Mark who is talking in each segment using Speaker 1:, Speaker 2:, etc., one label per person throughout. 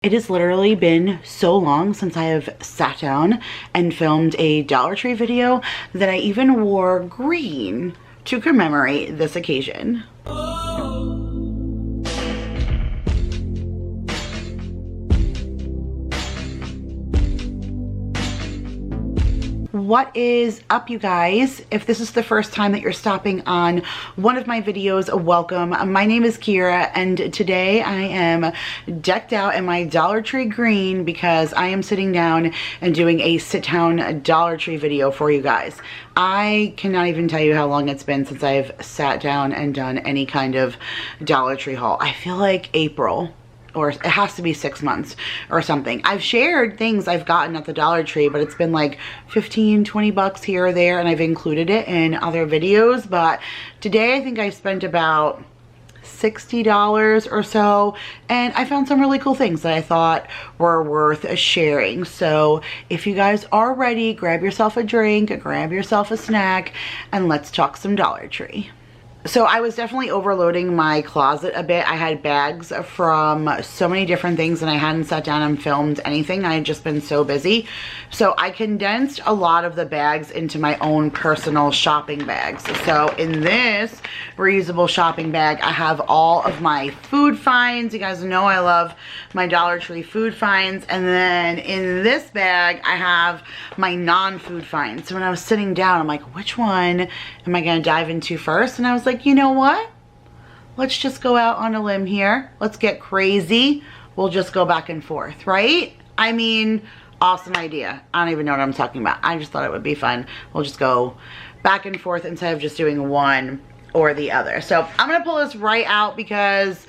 Speaker 1: It has literally been so long since I have sat down and filmed a Dollar Tree video that I even wore green to commemorate this occasion. What is up, you guys? If this is the first time that you're stopping on one of my videos, welcome. My name is Kira, and today I am decked out in my Dollar Tree green because I am sitting down and doing a sit-down Dollar Tree video for you guys. I cannot even tell you how long it's been since I've sat down and done any kind of Dollar Tree haul. I feel like April. Or it has to be 6 months or something. I've shared things I've gotten at the Dollar Tree, but it's been like 15, 20 bucks here or there, and I've included it in other videos. But today I think I spent about $60 or so, and I found some really cool things that I thought were worth sharing. So if you guys are ready, grab yourself a drink, grab yourself a snack, and let's talk some Dollar Tree. So I was definitely overloading my closet a bit. I had bags from so many different things and I hadn't sat down and filmed anything. I had just been so busy. So I condensed a lot of the bags into my own personal shopping bags. So in this reusable shopping bag, I have all of my food finds. You guys know I love my Dollar Tree food finds. And then in this bag, I have my non-food finds. So when I was sitting down, I'm like, which one am I gonna dive into first? And I was like, you know what? Let's just go out on a limb here. Let's get crazy. We'll just go back and forth, right? I mean, awesome idea. I don't even know what I'm talking about. I just thought it would be fun. We'll just go back and forth instead of just doing one or the other. So I'm gonna pull this right out because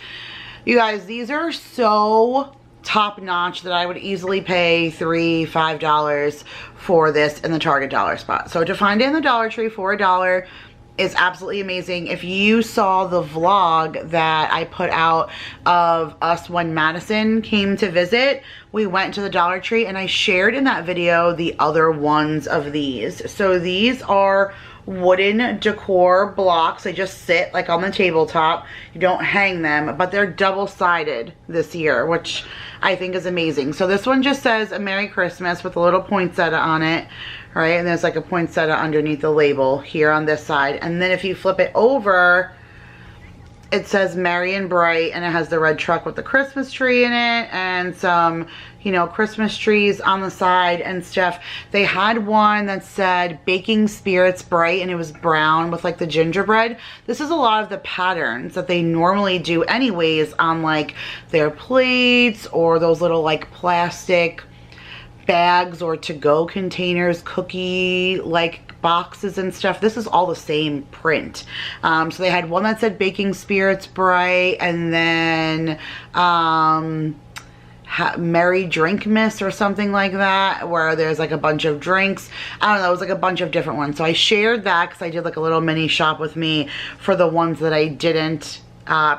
Speaker 1: you guys, these are so top notch that I would easily pay $3, $5 for this in the Target dollar spot. So to find it in the Dollar Tree for $1 is absolutely amazing. If you saw the vlog that I put out of us when Madison came to visit, we went to the Dollar Tree and I shared in that video the other ones of these. So these are wooden decor blocks. They just sit like on the tabletop. You don't hang them, but they're double-sided this year, which I think is amazing. So this one just says a Merry Christmas with a little poinsettia on it, right? And there's like a poinsettia underneath the label here on this side. And then if you flip it over, it says Merry and Bright, and it has the red truck with the Christmas tree in it and some, you know, Christmas trees on the side and stuff. They had one that said Baking Spirits Bright, and it was brown with like the gingerbread. This is a lot of the patterns that they normally do anyways on like their plates or those little like plastic bags or to-go containers, cookie like boxes and stuff. This is all the same print. So they had one that said Baking Spirits Bright, and then Merry Drink Miss or something like that, where there's like a bunch of drinks. I don't know, it was like a bunch of different ones. So I shared that because I did like a little mini shop with me for the ones that I didn't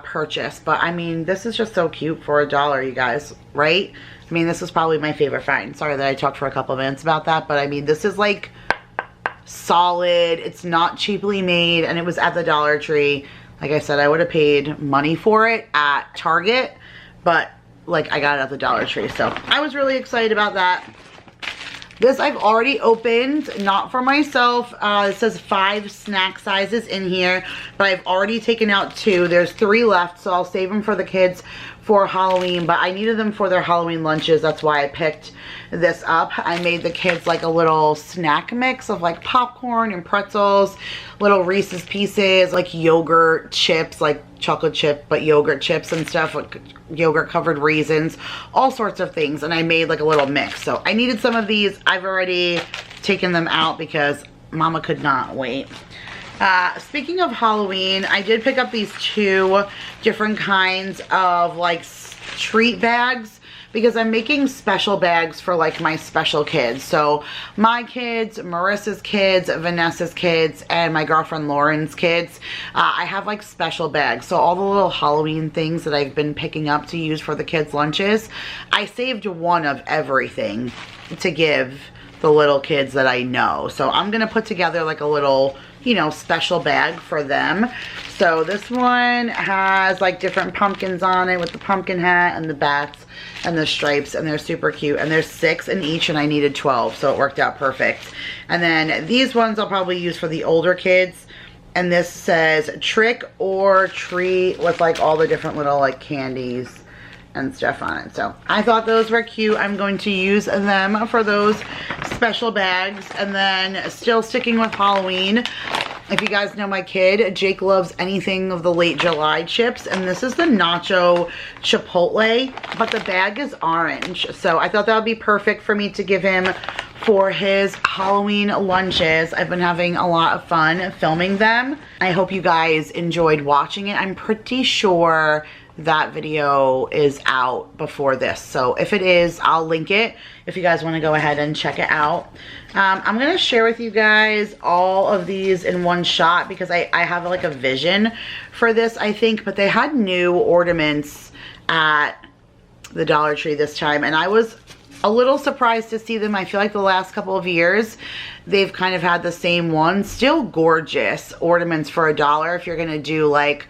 Speaker 1: purchase. But I mean, this is just so cute for $1, you guys, right? I mean, this is probably my favorite find. Sorry that I talked for a couple of minutes about that, but I mean, this is like solid. It's not cheaply made, and it was at the Dollar Tree. Like I said, I would have paid money for it at Target, but like I got it at the Dollar Tree, so I was really excited about that. This I've already opened, not for myself. It says 5 snack sizes in here, but I've already taken out 2. There's 3 left, so I'll save them for the kids for Halloween, but I needed them for their Halloween lunches. That's why I picked this up. I made the kids like a little snack mix of like popcorn and pretzels, little Reese's Pieces, like yogurt chips, like chocolate chip but yogurt chips and stuff, like yogurt covered raisins, all sorts of things. And I made like a little mix. So I needed some of these. I've already taken them out because Mama could not wait. Speaking of Halloween, I did pick up these 2 different kinds of like treat bags because I'm making special bags for like my special kids. So my kids, Marissa's kids, Vanessa's kids, and my girlfriend Lauren's kids. I have like special bags. So all the little Halloween things that I've been picking up to use for the kids' lunches, I saved one of everything to give the little kids that I know. So I'm gonna put together like a little, you know, special bag for them. So this one has like different pumpkins on it with the pumpkin hat and the bats and the stripes, and they're super cute. And there's 6 in each, and I needed 12, so it worked out perfect. And then these ones I'll probably use for the older kids. And this says trick or treat with like all the different little like candies and stuff on it. So I thought those were cute. I'm going to use them for those special bags. And then still sticking with Halloween, if you guys know my kid, Jake loves anything of the late July chips, and this is the nacho chipotle, but the bag is orange. So I thought that would be perfect for me to give him for his Halloween lunches. I've been having a lot of fun filming them. I hope you guys enjoyed watching it. I'm pretty sure that video is out before this, so if it is, I'll link it if you guys want to go ahead and check it out. I'm gonna share with you guys all of these in one shot because I have like a vision for this, I think. But they had new ornaments at the Dollar Tree this time, and I was a little surprised to see them. I feel like the last couple of years they've kind of had the same ones. Still gorgeous ornaments for $1 if you're gonna do like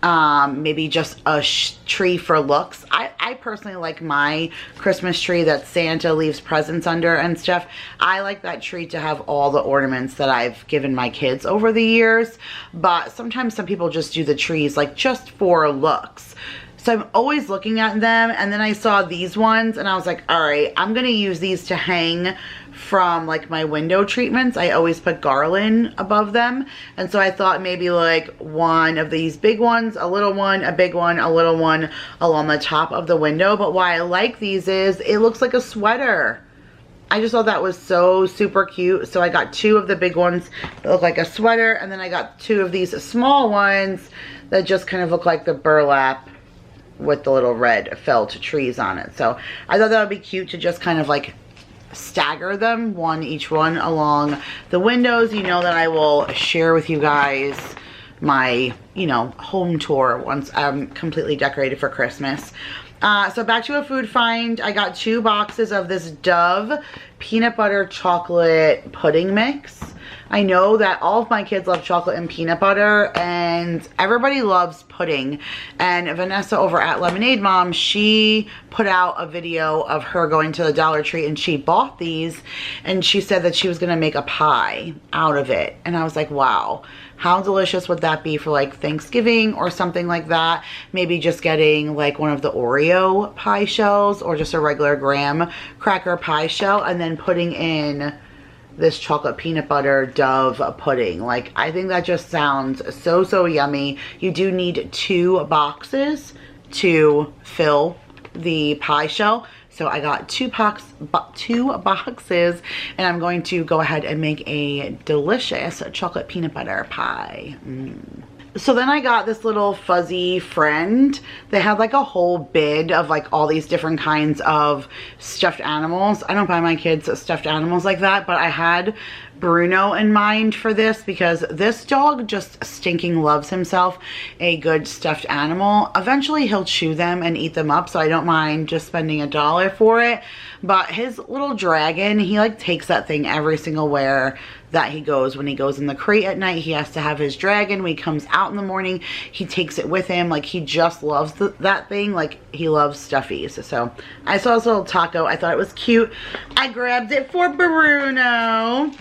Speaker 1: maybe just a tree for looks. I personally like my Christmas tree that Santa leaves presents under and stuff. I like that tree to have all the ornaments that I've given my kids over the years, but sometimes some people just do the trees like just for looks. So I'm always looking at them, and then I saw these ones and I was like, all right, I'm gonna use these to hang from like my window treatments. I always put garland above them, and so I thought maybe like one of these big ones, a little one, a big one, a little one along the top of the window. But why I like these is it looks like a sweater. I just thought that was so super cute. So I got 2 of the big ones that look like a sweater, and then I got 2 of these small ones that just kind of look like the burlap with the little red felled trees on it. So I thought that would be cute to just kind of like stagger them, one each one along the windows. You know that I will share with you guys my, you know, home tour once I'm completely decorated for Christmas. So back to a food find. I got 2 boxes of this Dove peanut butter chocolate pudding mix. I know that all of my kids love chocolate and peanut butter, and everybody loves pudding. And Vanessa over at Lemonade Mom, she put out a video of her going to the Dollar Tree, and she bought these, and she said that she was gonna make a pie out of it. And I was like, wow, how delicious would that be for like Thanksgiving or something like that? Maybe just getting like one of the Oreo pie shells or just a regular graham cracker pie shell, and then putting in this chocolate peanut butter Dove pudding. Like, I think that just sounds so yummy. You do need 2 boxes to fill the pie shell. So I got 2 boxes, and I'm going to go ahead and make a delicious chocolate peanut butter pie. So then I got this little fuzzy friend. They had like a whole bid of like all these different kinds of stuffed animals. I don't buy my kids stuffed animals like that, but I had Bruno in mind for this because this dog just stinking loves himself a good stuffed animal. Eventually he'll chew them and eat them up, so I don't mind just spending $1 for it. But his little dragon, he like takes that thing every single where that he goes. When he goes in the crate at night, he has to have his dragon. When he comes out in the morning, he takes it with him. Like, he just loves that thing. Like, he loves stuffies. So I saw this little taco. I thought it was cute. I grabbed it for Bruno.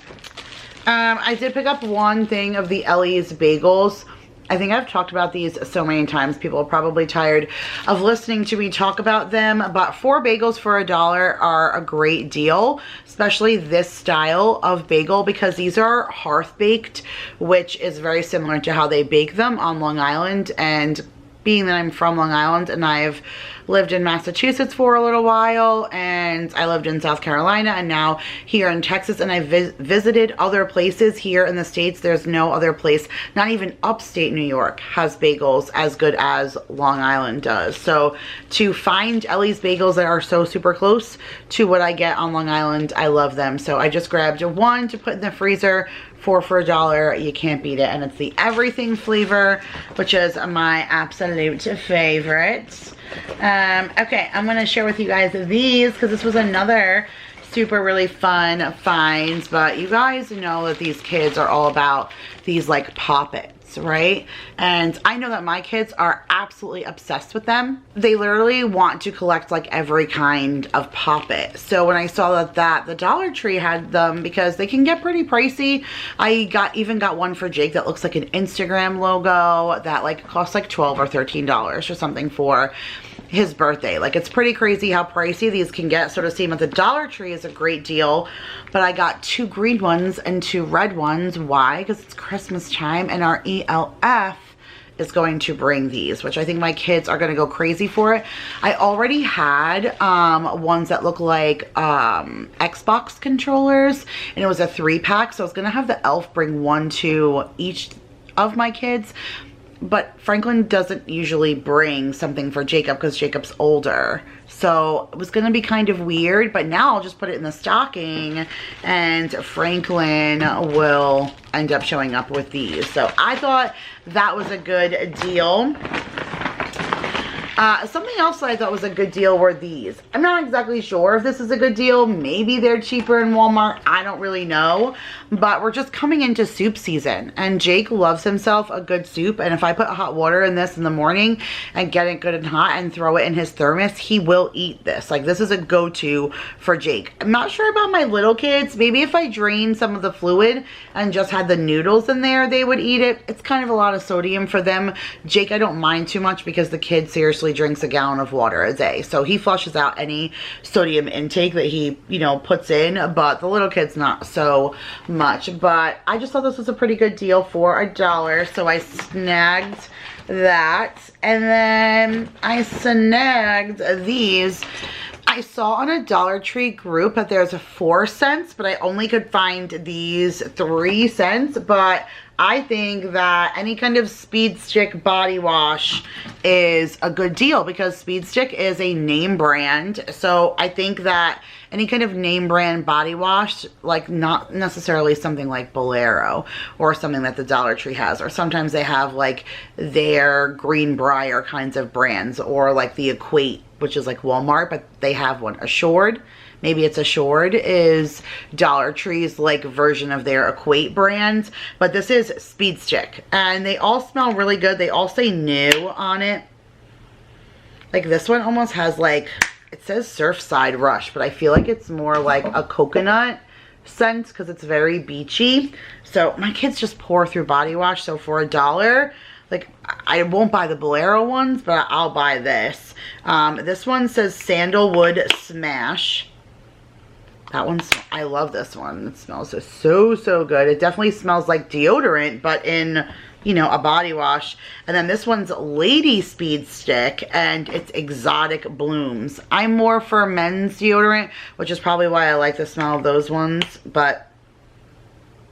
Speaker 1: I did pick up one thing of the Ellies Bagels. I think I've talked about these so many times. People are probably tired of listening to me talk about them, but 4 bagels for $1 are a great deal, especially this style of bagel, because these are hearth baked, which is very similar to how they bake them on Long Island. And being that I'm from Long Island and I've lived in Massachusetts for a little while, and I lived in South Carolina, and now here in Texas, and I visited other places here in the States. There's no other place, not even upstate New York, has bagels as good as Long Island does. So to find Ellies Bagels that are so super close to what I get on Long Island, I love them. So I just grabbed one to put in the freezer for $1. You can't beat it. And it's the everything flavor, which is my absolute favorite. Okay, I'm gonna share with you guys these because this was another super really fun finds, but you guys know that these kids are all about these like Poppets, right? And I know that my kids are absolutely obsessed with them. They literally want to collect like every kind of Poppet. So when I saw that the Dollar Tree had them, because they can get pretty pricey, I even got one for Jake that looks like an Instagram logo that like costs like $12 or $13 or something for his birthday. Like, it's pretty crazy how pricey these can get. So to see them at the Dollar Tree is a great deal. But I got 2 green ones and 2 red ones. Why? Because it's Christmas time and our ELF is going to bring these, which I think my kids are going to go crazy for it. I already had ones that look like Xbox controllers, and it was a 3-pack. So I was going to have the elf bring 1 to each of my kids. But Franklin doesn't usually bring something for Jacob because Jacob's older. So it was going to be kind of weird, but now I'll just put it in the stocking and Franklin will end up showing up with these. So I thought that was a good deal. Something else that I thought was a good deal were these. I'm not exactly sure if this is a good deal. Maybe they're cheaper in Walmart. I don't really know. But we're just coming into soup season. And Jake loves himself a good soup. And if I put hot water in this in the morning and get it good and hot and throw it in his thermos, he will eat this. Like, this is a go-to for Jake. I'm not sure about my little kids. Maybe if I drained some of the fluid and just had the noodles in there, they would eat it. It's kind of a lot of sodium for them. Jake, I don't mind too much because the kid seriously drinks a gallon of water a day, so he flushes out any sodium intake that he, you know, puts in, but the little kid's not so much. But I just thought this was a pretty good deal for $1, so I snagged that. And then I snagged these. I saw on a Dollar Tree group that there's a 4 cents, but I only could find these 3 cents. But I think that any kind of Speed Stick body wash is a good deal because Speed Stick is a name brand. So I think that any kind of name brand body wash, like not necessarily something like Bolero or something that the Dollar Tree has, or sometimes they have like their Greenbrier kinds of brands, or like the Equate, which is like Walmart, but they have one. Assured, maybe it's Assured, is Dollar Tree's like version of their Equate brand, but this is Speed Stick, and they all smell really good. They all say new on it. Like this one almost has like, it says Surfside Rush, but I feel like it's more like a coconut scent because it's very beachy. So my kids just pour through body wash. So for $1, like, I won't buy the Bolero ones, but I'll buy this. This one says Sandalwood Smash. That one's, I love this one. It smells so good. It definitely smells like deodorant, but in, you know, a body wash. And then this one's Lady Speed Stick, and it's Exotic Blooms. I'm more for men's deodorant, which is probably why I like the smell of those ones. But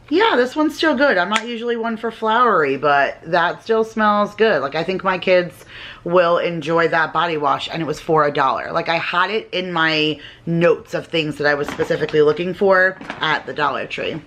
Speaker 1: yeah, this one's still good. I'm not usually one for flowery, but that still smells good. Like, I think my kids will enjoy that body wash, and it was for $1. Like, I had it in my notes of things that I was specifically looking for at the Dollar Tree.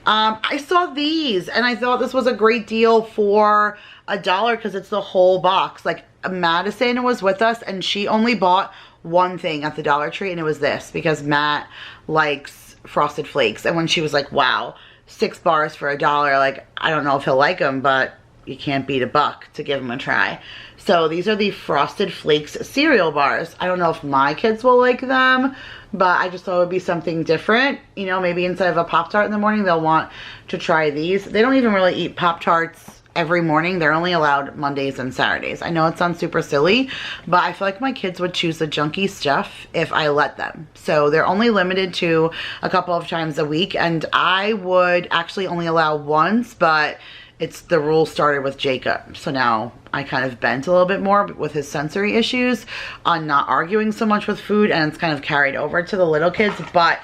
Speaker 1: I saw these, and I thought this was a great deal for $1 because it's the whole box. Like, Madison was with us, and she only bought one thing at the Dollar Tree, and it was this, because Matt likes Frosted Flakes. And when she was like, wow, 6 bars for $1, like, I don't know if he'll like them, but you can't beat $1 to give them a try. So these are the Frosted Flakes cereal bars. I don't know if my kids will like them, but I just thought it would be something different. You know, maybe instead of a Pop-Tart in the morning, they'll want to try these. They don't even really eat Pop-Tarts every morning. They're only allowed Mondays and Saturdays. I know it sounds super silly, but I feel like my kids would choose the junky stuff if I let them. So they're only limited to a couple of times a week, and I would actually only allow once, but it's the rule started with Jacob. So now I kind of bent a little bit more with his sensory issues on not arguing so much with food, and it's kind of carried over to the little kids. But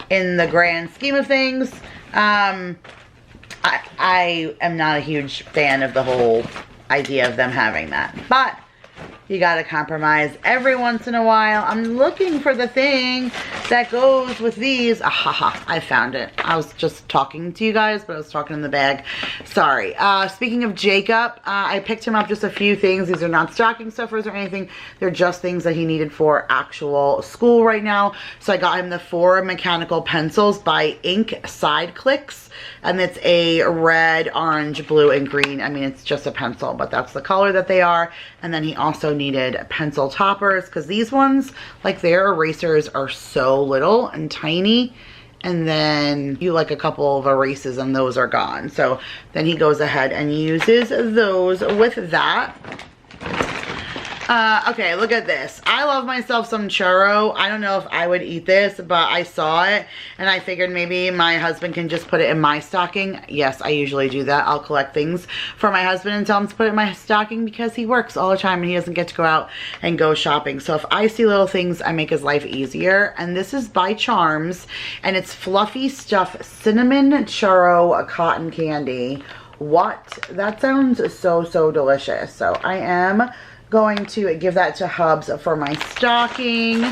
Speaker 1: in the grand scheme of things, I am not a huge fan of the whole idea of them having that. But You gotta compromise every once in a while. I'm looking for the thing that goes with these. Ahaha, I found it. I was just talking to you guys, but I was talking in the bag. Sorry. Speaking of Jacob, I picked him up just a few things. These are not stocking stuffers or anything. They're just things that he needed for actual school right now. So I got him the 4 mechanical pencils by Ink Side Clicks. And it's a red, orange, blue, and green. I mean, it's just a pencil, but that's the color that they are. And then he also needed pencil toppers because these ones, like their erasers, are so little and tiny. And then you like a couple of erases and those are gone. So then he goes ahead and uses those with that. Okay, look at this. I love myself some churro. I don't know if I would eat this, but I saw it and I figured maybe my husband can just put it in my stocking. Yes, I usually do that. I'll collect things for my husband and tell him to put it in my stocking because he works all the time and he doesn't get to go out and go shopping. So if I see little things, I make his life easier. And this is by Charms and it's Fluffy Stuff Cinnamon Churro Cotton Candy. What? That sounds so, so delicious. So I am going to give that to Hubs for my stocking.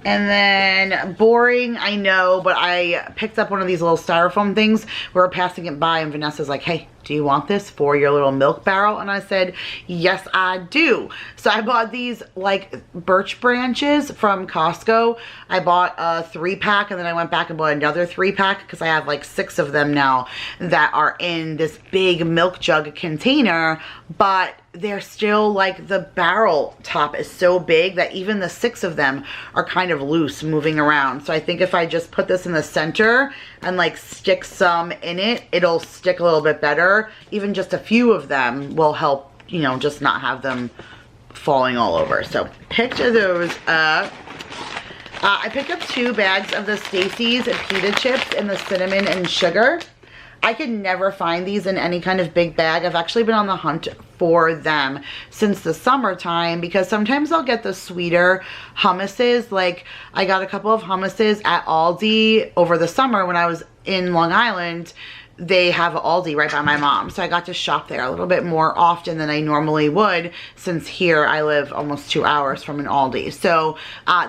Speaker 1: And then boring, I know, but I picked up one of these little styrofoam things. We were passing it by and Vanessa's like, hey, do you want this for your little milk barrel? And I said, yes, I do. So I bought these like Birch Branches from Costco. I bought a 3-pack and then I went back and bought another 3-pack because I have like 6 of them now that are in this big milk jug container, but they're still like the barrel top is so big that even the 6 of them are kind of loose moving around. So I think if I just put this in the center and like stick some in it, it'll stick a little bit better. Even just a few of them will help, you know, just not have them falling all over. So picked those up. I picked up 2 bags of the Stacy's pita chips in the cinnamon and sugar. I could never find these in any kind of big bag. I've actually been on the hunt for them since the summertime because sometimes I'll get the sweeter hummuses. Like I got a couple of hummuses at Aldi over the summer when I was in Long Island. They have Aldi right by my mom. So I got to shop there a little bit more often than I normally would since here I live almost 2 hours from an Aldi. So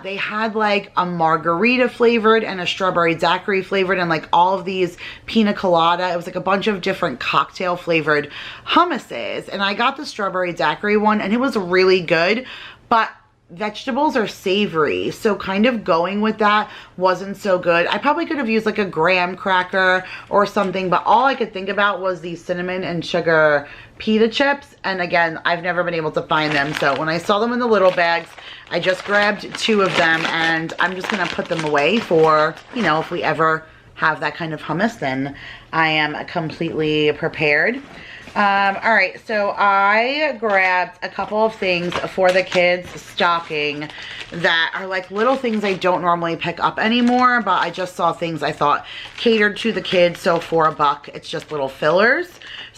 Speaker 1: they had like a margarita flavored and a strawberry daiquiri flavored and like all of these pina colada. It was like a bunch of different cocktail flavored hummuses. And I got the strawberry daiquiri one and it was really good, but vegetables are savory, so kind of going with that wasn't so good. I probably could have used like a graham cracker or something, but all I could think about was these cinnamon and sugar pita chips, and again, I've never been able to find them. So when I saw them in the little bags, I just grabbed 2 of them and I'm just gonna put them away for, you know, if we ever have that kind of hummus, then I am completely prepared. All right, so I grabbed a couple of things for the kids' stocking that are like little things I don't normally pick up anymore, but I just saw things I thought catered to the kids. So for $1, it's just little fillers.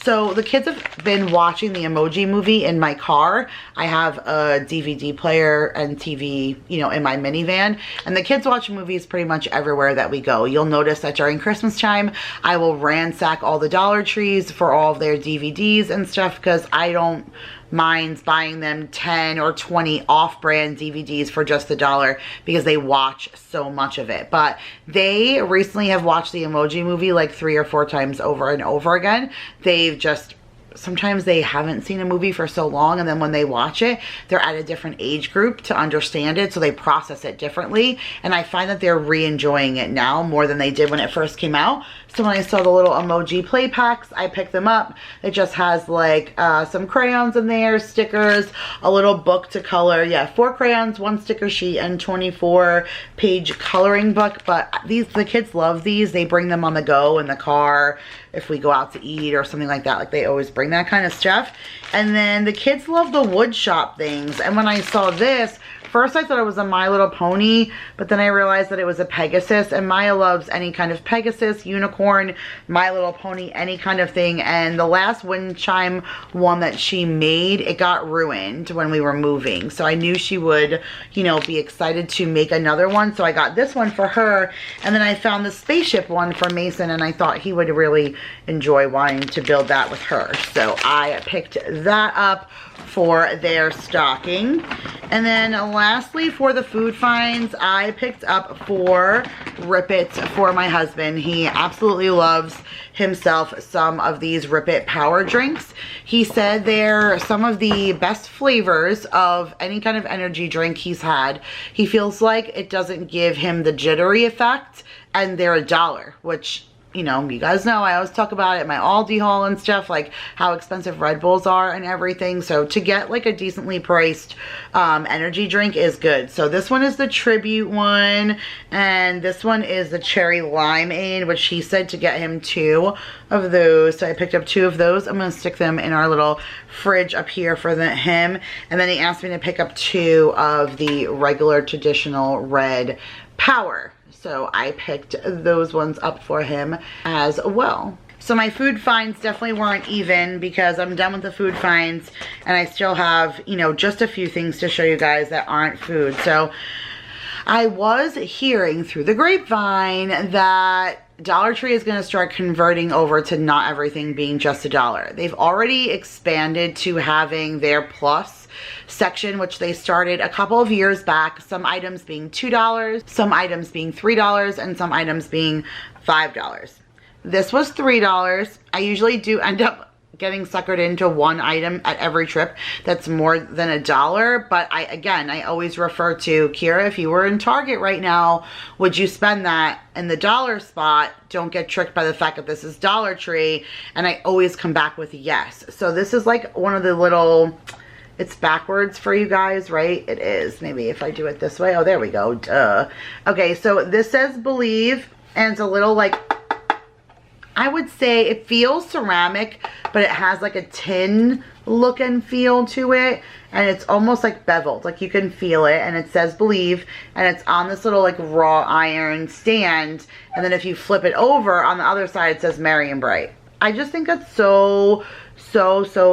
Speaker 1: So the kids have been watching the Emoji Movie in my car. I have a DVD player and TV, you know, in my minivan, and the kids watch movies pretty much everywhere that we go. You'll notice that during Christmas time, I will ransack all the Dollar Trees for all of their DVDs and stuff because I don't mind buying them 10 or 20 off-brand DVDs for just $1 because they watch so much of it. But they recently have watched the Emoji Movie like 3 or 4 times over and over again. They've just, sometimes they haven't seen a movie for so long, and then when they watch it, they're at a different age group to understand it, so they process it differently. And I find that they're re-enjoying it now more than they did when it first came out. So when I saw the little emoji play packs, I picked them up. It just has like some crayons in there, stickers, a little book to color. Yeah, 4 crayons, 1 sticker sheet, and 24-page coloring book. But these, the kids love these. They bring them on the go in the car if we go out to eat or something like that. Like they always bring that kind of stuff. And then the kids love the wood shop things. And when I saw this, First I thought it was a My Little Pony, but then I realized that it was a Pegasus, and Maya loves any kind of Pegasus, unicorn, My Little Pony, any kind of thing. And the last wind chime one that she made, it got ruined when we were moving. So I knew she would, you know, be excited to make another one. So I got this one for her, and then I found the spaceship one for Mason, and I thought he would really enjoy wanting to build that with her. So I picked that up for their stocking. And then lastly, for the food finds, I picked up 4 Rip Its for my husband. He absolutely loves himself some of these Rip It power drinks. He said they're some of the best flavors of any kind of energy drink he's had. He feels like it doesn't give him the jittery effect, and they're $1, which, you know, you guys know I always talk about it in my Aldi haul and stuff, like how expensive Red Bulls are and everything. So to get like a decently priced energy drink is good. So this one is the Tribute one, and this one is the Cherry Limeade, which he said to get him 2 of those. So I picked up 2 of those. I'm going to stick them in our little fridge up here for him. And then he asked me to pick up 2 of the regular traditional red Power. So I picked those ones up for him as well. So my food finds definitely weren't even, because I'm done with the food finds and I still have, you know, just a few things to show you guys that aren't food. So I was hearing through the grapevine that Dollar Tree is going to start converting over to not everything being just $1. They've already expanded to having their plus section, which they started a couple of years back. Some items being $2, some items being $3, and some items being $5. This was $3. I usually do end up getting suckered into one item at every trip that's more than $1, but I always refer to, Kira, if you were in Target right now, would you spend that in the dollar spot? Don't get tricked by the fact that this is Dollar Tree. And I always come back with yes. So this is like one of the little, it's backwards for you guys, right? It is. Maybe if I do it this way. Oh, there we go. Duh. Okay, so this says Believe, and it's a little like, I would say it feels ceramic, but it has like a tin look and feel to it. And it's almost like beveled, like you can feel it. And it says Believe, and it's on this little like raw iron stand. And then if you flip it over, on the other side, it says Merry and Bright. I just think that's so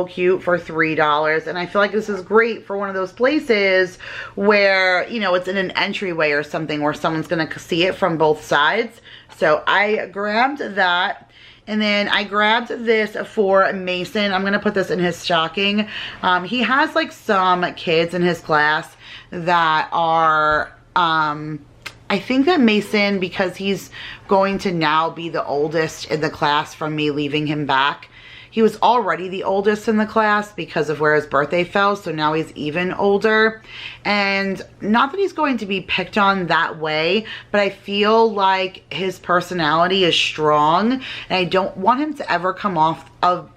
Speaker 1: cute for $3. And I feel like this is great for one of those places where, you know, it's in an entryway or something where someone's gonna see it from both sides. So I grabbed that. And then I grabbed this for Mason. I'm going to put this in his stocking. He has like some kids in his class that are, I think that Mason, because he's going to now be the oldest in the class from me leaving him back. He was already the oldest in the class because of where his birthday fell, so now he's even older. And not that he's going to be picked on that way, but I feel like his personality is strong, and I don't want him to ever come off of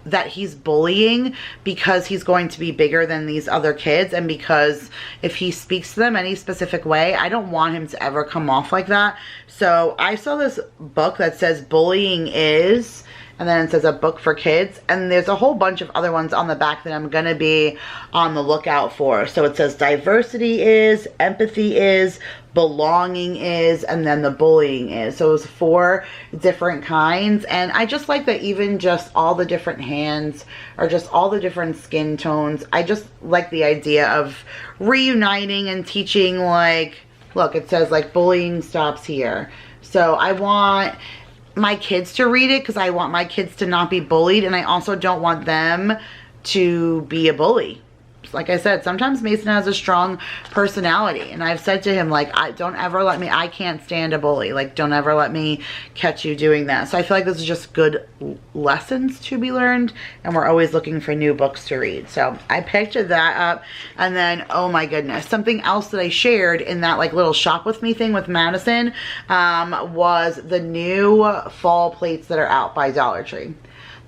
Speaker 1: that he's bullying because he's going to be bigger than these other kids, and because if he speaks to them any specific way, I don't want him to ever come off like that. So I saw this book that says Bullying Is, and then it says a book for kids, and there's a whole bunch of other ones on the back that I'm gonna be on the lookout for. So it says diversity is, empathy is, belonging is, and then the bullying is. So it was 4 different kinds, and I just like that even just all the different hands or just all the different skin tones. I just like the idea of reuniting and teaching, like, look, it says like bullying stops here. So I want my kids to read it because I want my kids to not be bullied, and I also don't want them to be a bully. Like I said, sometimes Mason has a strong personality, and I've said to him, like, don't ever let me, I can't stand a bully. Like, don't ever let me catch you doing that. So I feel like this is just good lessons to be learned, and we're always looking for new books to read. So I picked that up, and then, oh my goodness, something else that I shared in that like little shop with me thing with Madison was the new fall plates that are out by Dollar Tree.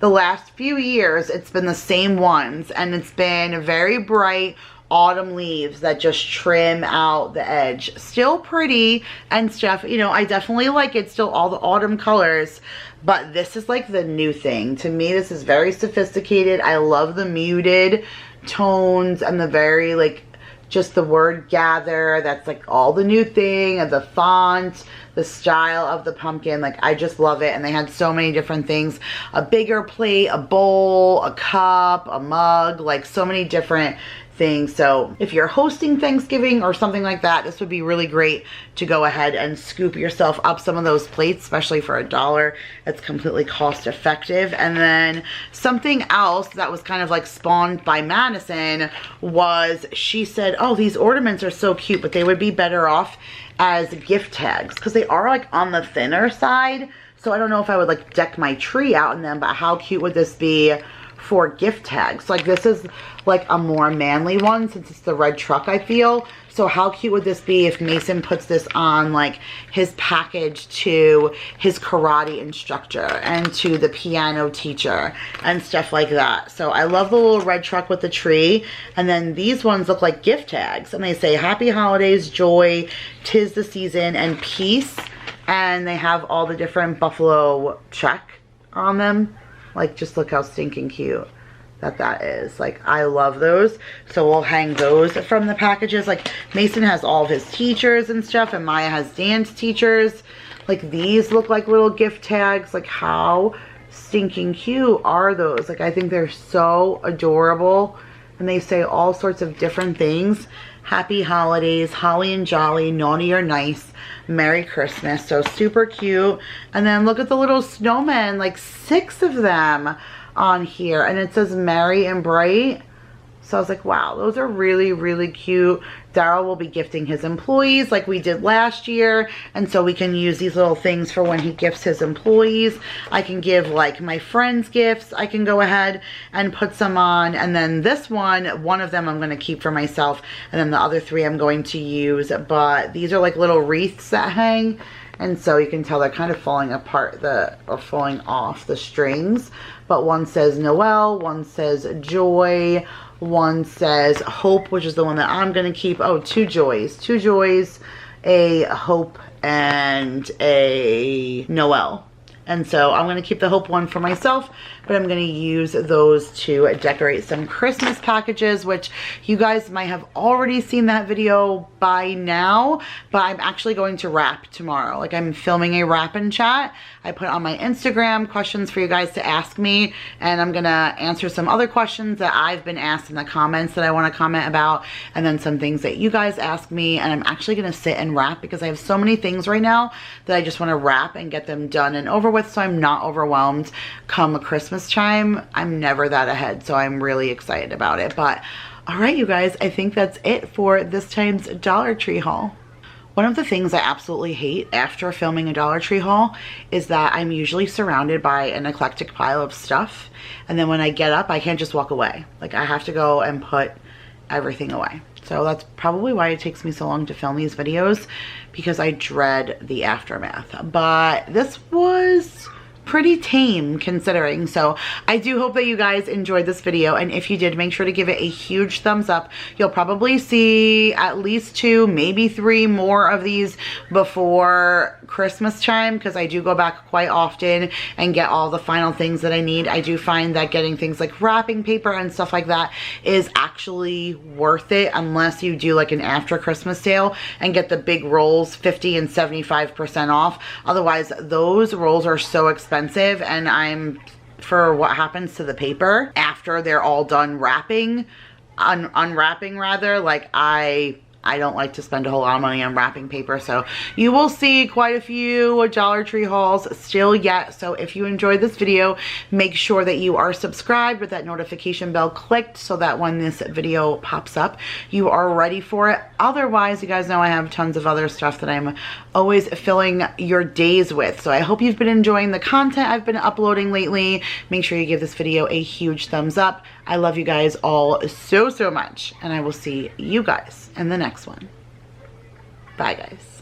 Speaker 1: The last few years, it's been the same ones, and it's been very bright autumn leaves that just trim out the edge. Still pretty and stuff, you know, I definitely like it, still all the autumn colors, but this is like the new thing. To me, this is very sophisticated. I love the muted tones and the very like just the word gather. That's like all the new thing, and the font, the style of the pumpkin. Like, I just love it. And they had so many different things, a bigger plate, a bowl, a cup, a mug, like so many different things. So if you're hosting Thanksgiving or something like that, this would be really great to go ahead and scoop yourself up some of those plates, especially for $1. It's completely cost effective. And then something else that was kind of like spawned by Madison was, she said, oh, these ornaments are so cute, but they would be better off as gift tags because they are like on the thinner side. So I don't know if I would like deck my tree out in them, but how cute would this be for gift tags? Like, this is like a more manly one since it's the red truck, I feel. So how cute would this be if Mason puts this on like his package to his karate instructor and to the piano teacher and stuff like that. So I love the little red truck with the tree. And then these ones look like gift tags, and they say happy holidays, joy, 'tis the season, and peace. And they have all the different buffalo check on them. Like, just look how stinking cute that is. Like, I love those. So we'll hang those from the packages. Like, Mason has all of his teachers and stuff, and Maya has dance teachers. Like, these look like little gift tags. Like, how stinking cute are those? Like, I think they're so adorable. And they say all sorts of different things. Happy holidays, holly and jolly, naughty or nice, Merry Christmas. So super cute. And then look at the little snowmen, like 6 of them on here. And it says merry and bright. So I was like, wow, those are really, really cute. Daryl will be gifting his employees like we did last year. And so we can use these little things for when he gifts his employees. I can give like my friends gifts. I can go ahead and put some on. And then this one of them I'm going to keep for myself. And then the other 3 I'm going to use. But these are like little wreaths that hang. And so you can tell they're kind of falling apart or falling off the strings. But one says Noel, one says joy, one says hope, which is the one that I'm going to keep. Oh, 2 joys. 2 joys, a hope, and a Noel. And so I'm going to keep the hope one for myself, but I'm going to use those to decorate some Christmas packages, which you guys might have already seen that video by now, but I'm actually going to wrap tomorrow. Like, I'm filming a wrap and chat. I put on my Instagram questions for you guys to ask me, and I'm going to answer some other questions that I've been asked in the comments that I want to comment about, and then some things that you guys ask me. And I'm actually going to sit and wrap because I have so many things right now that I just want to wrap and get them done and over with, so I'm not overwhelmed come Christmas time. I'm never that ahead, so I'm really excited about it. But all right, you guys, I think that's it for this time's Dollar Tree haul. One of the things I absolutely hate after filming a Dollar Tree haul is that I'm usually surrounded by an eclectic pile of stuff, and then when I get up, I can't just walk away. Like, I have to go and put everything away. So that's probably why it takes me so long to film these videos, because I dread the aftermath. But this was pretty tame considering. So I do hope that you guys enjoyed this video, and if you did, make sure to give it a huge thumbs up. You'll probably see at least 2, maybe 3 more of these before Christmas time, because I do go back quite often and get all the final things that I need. I do find that getting things like wrapping paper and stuff like that is actually worth it, unless you do like an after Christmas sale and get the big rolls 50 and 75% off. Otherwise, those rolls are so expensive, and for what happens to the paper after they're all done wrapping, unwrapping rather, like I don't like to spend a whole lot of money on wrapping paper. So you will see quite a few Dollar Tree hauls still yet. So if you enjoyed this video, make sure that you are subscribed with that notification bell clicked, so that when this video pops up, you are ready for it. Otherwise, you guys know I have tons of other stuff that I'm always filling your days with. So I hope you've been enjoying the content I've been uploading lately. Make sure you give this video a huge thumbs up. I love you guys all so, so much, and I will see you guys in the next one. Bye, guys.